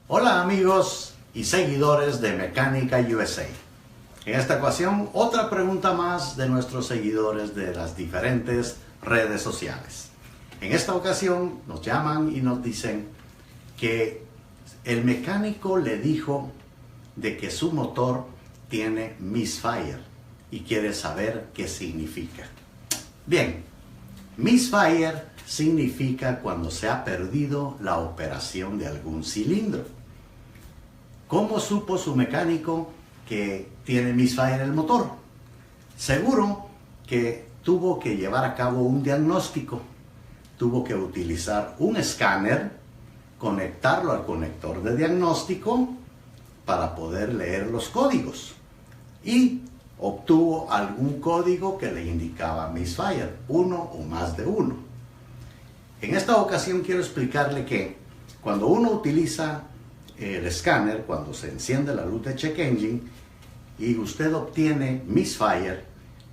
Hola amigos y seguidores de Mecánica USA. En esta ocasión, otra pregunta más de nuestros seguidores de las diferentes redes sociales. En esta ocasión nos llaman y nos dicen que el mecánico le dijo de que su motor tiene misfire y quiere saber qué significa. Bien, misfire significa cuando se ha perdido la operación de algún cilindro. ¿Cómo supo su mecánico que tiene misfire el motor? Seguro que tuvo que llevar a cabo un diagnóstico. Tuvo que utilizar un escáner, conectarlo al conector de diagnóstico para poder leer los códigos. Y obtuvo algún código que le indicaba misfire, uno o más de uno. En esta ocasión quiero explicarle que cuando uno utiliza el escáner, cuando se enciende la luz de check engine y usted obtiene misfire,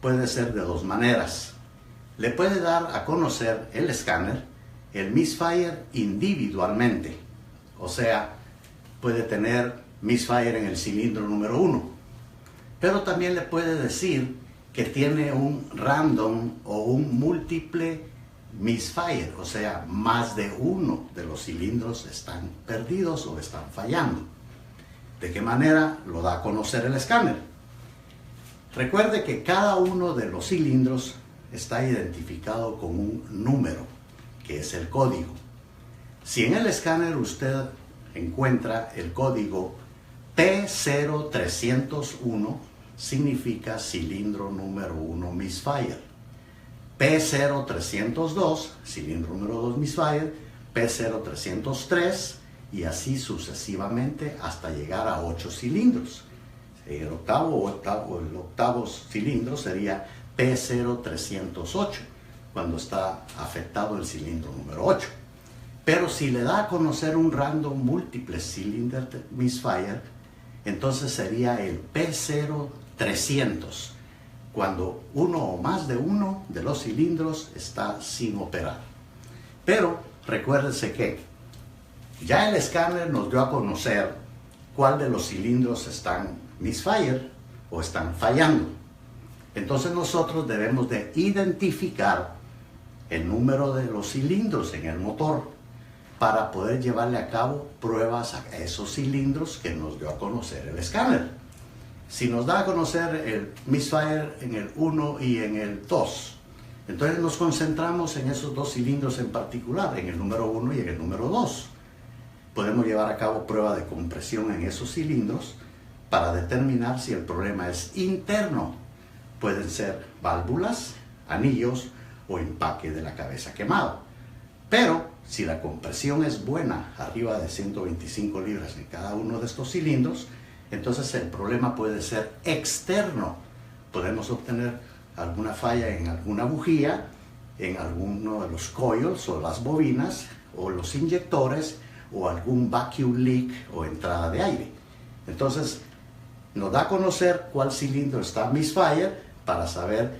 puede ser de dos maneras. Le puede dar a conocer el escáner el misfire individualmente, o sea, puede tener misfire en el cilindro número 1, pero también le puede decir que tiene un random o un múltiple misfire, o sea, más de uno de los cilindros están perdidos o están fallando. ¿De qué manera lo da a conocer el escáner? Recuerde que cada uno de los cilindros está identificado con un número, que es el código. Si en el escáner usted encuentra el código P0301, significa cilindro número 1 misfire. P0302, cilindro número 2 misfire, P0303 y así sucesivamente hasta llegar a 8 cilindros. El octavo cilindro sería P0308, cuando está afectado el cilindro número 8. Pero si le da a conocer un random múltiple cylinder misfire, entonces sería el P0300, cuando uno o más de uno de los cilindros está sin operar. Pero recuérdense que ya el escáner nos dio a conocer cuál de los cilindros están misfire o están fallando. Entonces nosotros debemos de identificar el número de los cilindros en el motor para poder llevarle a cabo pruebas a esos cilindros que nos dio a conocer el escáner. Si nos da a conocer el misfire en el 1 y en el 2, entonces nos concentramos en esos dos cilindros en particular, en el número 1 y en el número 2. Podemos llevar a cabo prueba de compresión en esos cilindros para determinar si el problema es interno. Pueden ser válvulas, anillos o empaque de la cabeza quemado. Pero si la compresión es buena, arriba de 125 libras en cada uno de estos cilindros, entonces el problema puede ser externo. Podemos obtener alguna falla en alguna bujía, en alguno de los coils o las bobinas o los inyectores o algún vacuum leak o entrada de aire. Entonces nos da a conocer cuál cilindro está misfire para saber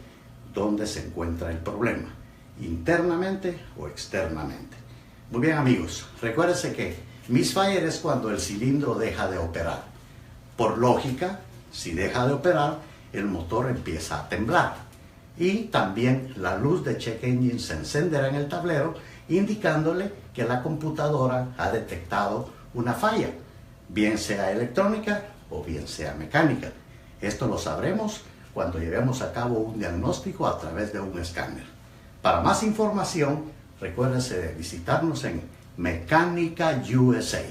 dónde se encuentra el problema, internamente o externamente. Muy bien amigos, recuérdense que misfire es cuando el cilindro deja de operar. Por lógica, si deja de operar, el motor empieza a temblar. Y también la luz de check engine se encenderá en el tablero, indicándole que la computadora ha detectado una falla, bien sea electrónica o bien sea mecánica. Esto lo sabremos cuando llevemos a cabo un diagnóstico a través de un escáner. Para más información, recuérdense de visitarnos en Mecánica USA.